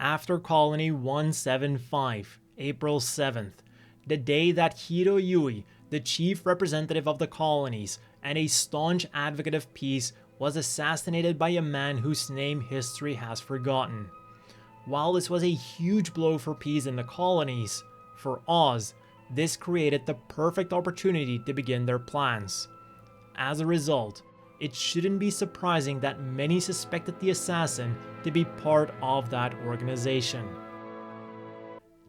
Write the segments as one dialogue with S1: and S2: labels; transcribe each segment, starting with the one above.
S1: After Colony 175, April 7th, the day that Heero Yui, the chief representative of the colonies and a staunch advocate of peace, was assassinated by a man whose name history has forgotten. While this was a huge blow for peace in the colonies, for Oz, this created the perfect opportunity to begin their plans. As a result, it shouldn't be surprising that many suspected the assassin to be part of that organization.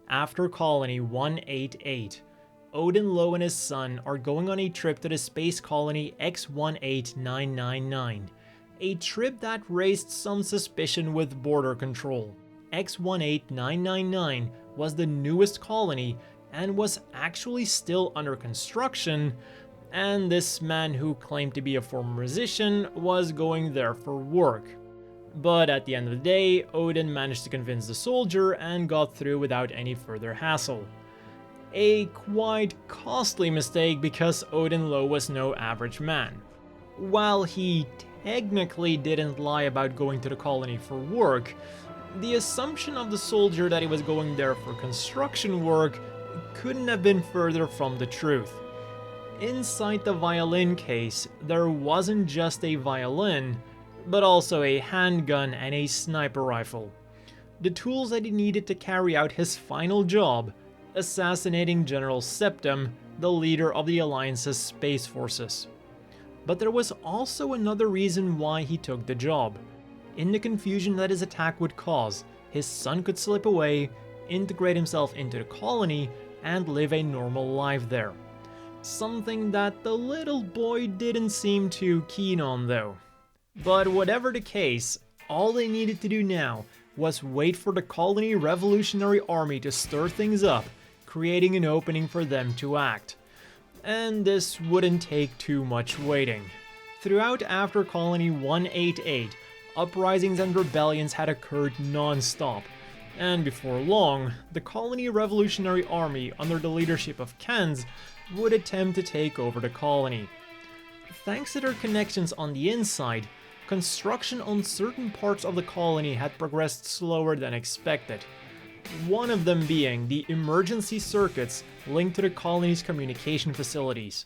S1: After Colony 188, Odin Low and his son are going on a trip to the space colony X-18999, a trip that raised some suspicion with border control. X-18999 was the newest colony and was actually still under construction, and this man who claimed to be a former musician was going there for work. But at the end of the day, Odin managed to convince the soldier and got through without any further hassle. A quite costly mistake because Odin Low was no average man. While he technically didn't lie about going to the colony for work, the assumption of the soldier that he was going there for construction work couldn't have been further from the truth. Inside the violin case, there wasn't just a violin, but also a handgun and a sniper rifle. The tools that he needed to carry out his final job, assassinating General Septim, the leader of the Alliance's space forces. But there was also another reason why he took the job. In the confusion that his attack would cause, his son could slip away, integrate himself into the colony, and live a normal life there. Something that the little boy didn't seem too keen on though. But whatever the case, all they needed to do now was wait for the colony revolutionary army to stir things up, creating an opening for them to act. And this wouldn't take too much waiting. Throughout After Colony 188, uprisings and rebellions had occurred non-stop, and before long, the colony revolutionary army under the leadership of Kenz would attempt to take over the colony. Thanks to their connections on the inside, construction on certain parts of the colony had progressed slower than expected. One of them being the emergency circuits linked to the colony's communication facilities.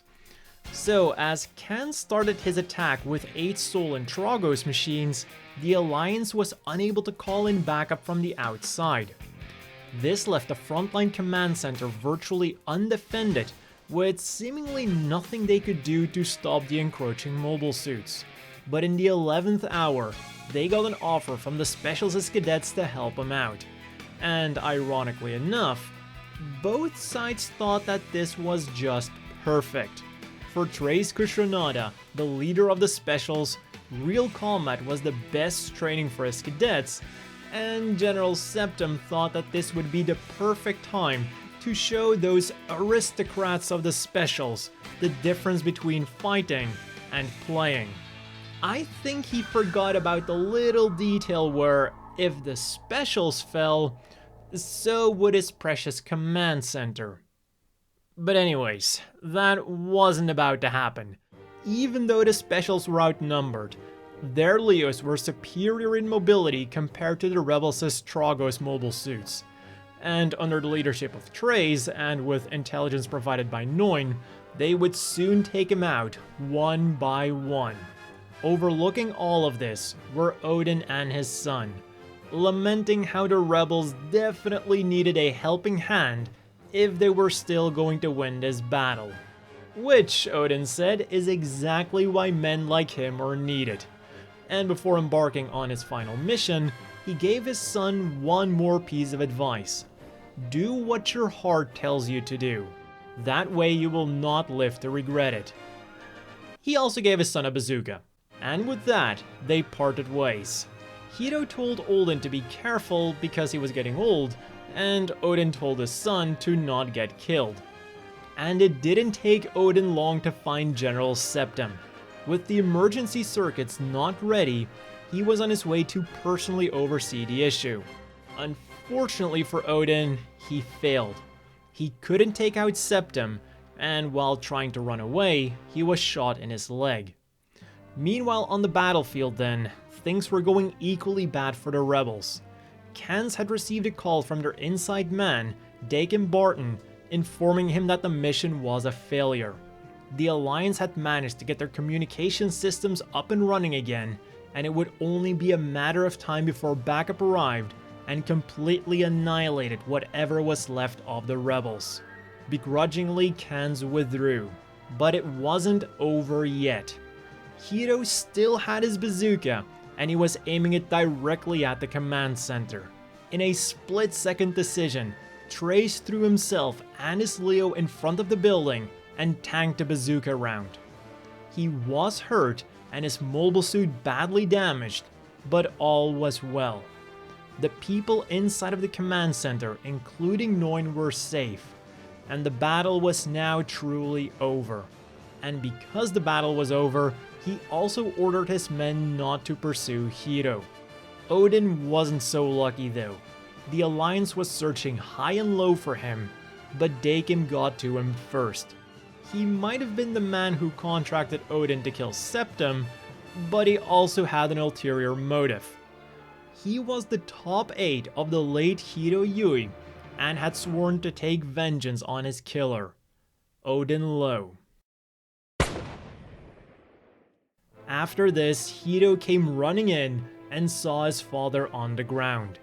S1: So, as Kenz started his attack with 8 stolen Trogos machines, the Alliance was unable to call in backup from the outside. This left the frontline command center virtually undefended, with seemingly nothing they could do to stop the encroaching mobile suits. But in the 11th hour, they got an offer from the Specialist cadets to help them out. And ironically enough, both sides thought that this was just perfect. For Trace Kushranada, the leader of the Specials, real combat was the best training for his cadets, and General Septim thought that this would be the perfect time to show those aristocrats of the Specials the difference between fighting and playing. I think he forgot about the little detail where, if the Specials fell, so would his precious command center. But anyways, that wasn't about to happen. Even though the Specials were outnumbered, their Leos were superior in mobility compared to the Rebels' Trogos mobile suits. And under the leadership of Trace, and with intelligence provided by Noin, they would soon take him out, one by one. Overlooking all of this were Odin and his son, lamenting how the Rebels definitely needed a helping hand if they were still going to win this battle. Which, Odin said, is exactly why men like him are needed. And before embarking on his final mission, he gave his son one more piece of advice. Do what your heart tells you to do. That way you will not live to regret it. He also gave his son a bazooka. And with that, they parted ways. Heero told Odin to be careful because he was getting old, and Odin told his son to not get killed. And it didn't take Odin long to find General Septim. With the emergency circuits not ready, he was on his way to personally oversee the issue. Unfortunately for Odin, he failed. He couldn't take out Septim, and while trying to run away, he was shot in his leg. Meanwhile on the battlefield then, things were going equally bad for the rebels. Kans had received a call from their inside man, Dakin Barton, informing him that the mission was a failure. The Alliance had managed to get their communication systems up and running again, and it would only be a matter of time before backup arrived and completely annihilated whatever was left of the rebels. Begrudgingly, Kans withdrew, but it wasn't over yet. Heero still had his bazooka, and he was aiming it directly at the command center. In a split-second decision, Trace threw himself and his Leo in front of the building and tanked a bazooka round. He was hurt and his mobile suit badly damaged, but all was well. The people inside of the command center, including Noin, were safe, and the battle was now truly over. And because the battle was over, he also ordered his men not to pursue Heero. Odin wasn't so lucky though. The Alliance was searching high and low for him, but Dakin got to him first. He might have been the man who contracted Odin to kill Septim, but he also had an ulterior motive. He was the top 8 of the late Heero Yui, and had sworn to take vengeance on his killer, Odin Low. After this, Heero came running in and saw his father on the ground.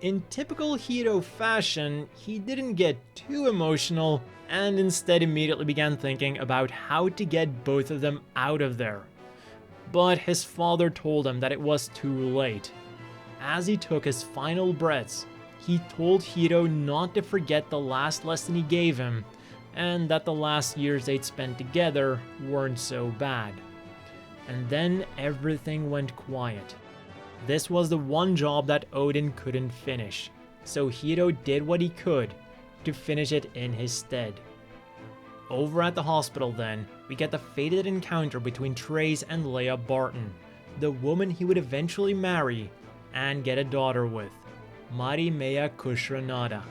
S1: In typical Heero fashion, he didn't get too emotional and instead immediately began thinking about how to get both of them out of there. But his father told him that it was too late. As he took his final breaths, he told Heero not to forget the last lesson he gave him, and that the last years they'd spent together weren't so bad. And then everything went quiet. This was the one job that Odin couldn't finish, so Heero did what he could to finish it in his stead. Over at the hospital then, we get the fated encounter between Trace and Leia Barton, the woman he would eventually marry and get a daughter with, Marimea Kushranada.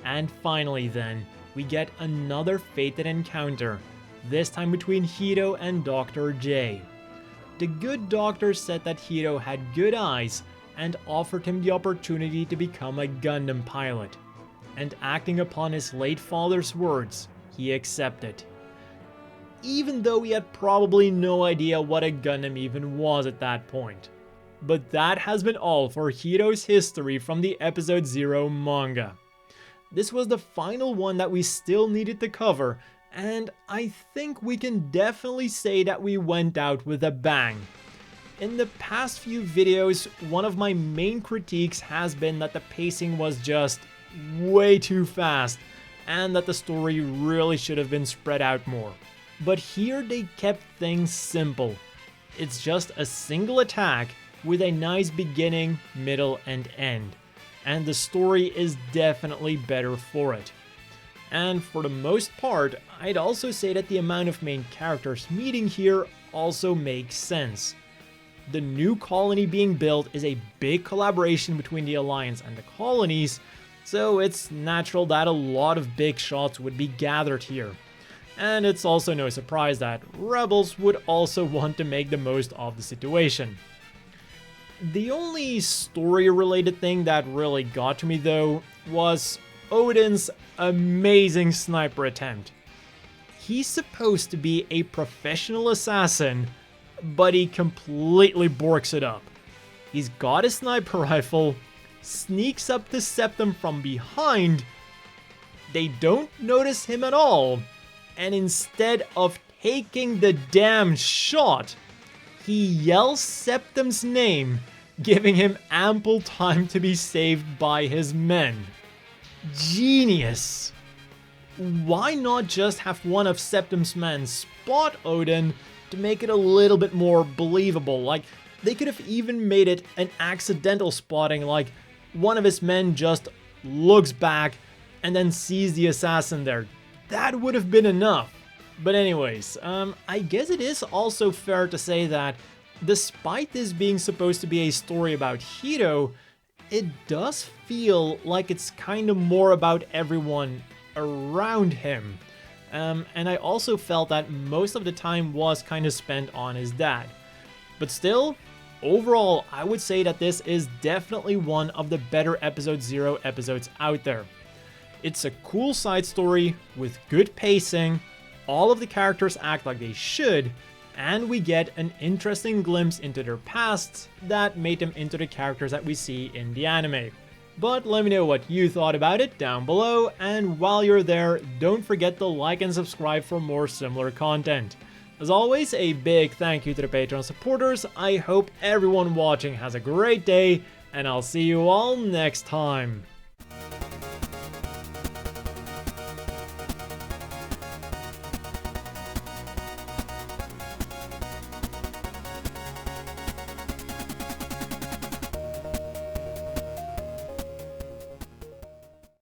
S1: And finally then, we get another fated encounter, this time between Heero and Dr. J. The good doctor said that Heero had good eyes and offered him the opportunity to become a Gundam pilot, and acting upon his late father's words, he accepted. Even though he had probably no idea what a Gundam even was at that point. But that has been all for Heero's history from the Episode 0 manga. This was the final one that we still needed to cover, and I think we can definitely say that we went out with a bang. In the past few videos, one of my main critiques has been that the pacing was just way too fast, and that the story really should have been spread out more. But here they kept things simple. It's just a single attack with a nice beginning, middle, and end. And the story is definitely better for it. And for the most part, I'd also say that the amount of main characters meeting here also makes sense. The new colony being built is a big collaboration between the Alliance and the colonies, so it's natural that a lot of big shots would be gathered here. And it's also no surprise that rebels would also want to make the most of the situation. The only story-related thing that really got to me though was Odin's amazing sniper attempt. He's supposed to be a professional assassin, but he completely borks it up. He's got a sniper rifle, sneaks up to Septim from behind, they don't notice him at all, and instead of taking the damn shot, he yells Septim's name, giving him ample time to be saved by his men. Genius! Why not just have one of Septim's men spot Odin to make it a little bit more believable? Like, they could have even made it an accidental spotting, like one of his men just looks back and then sees the assassin there. That would have been enough. But anyways, I guess it is also fair to say that despite this being supposed to be a story about Heero, it does feel like it's kind of more about everyone around him. And I also felt that most of the time was kind of spent on his dad. But still, Overall, I would say that this is definitely one of the better Episode 0 episodes out there. It's a cool side story with good pacing, all of the characters act like they should, and we get an interesting glimpse into their pasts that made them into the characters that we see in the anime. But let me know what you thought about it down below, and while you're there, don't forget to like and subscribe for more similar content. As always, a big thank you to the Patreon supporters. I hope everyone watching has a great day, and I'll see you all next time.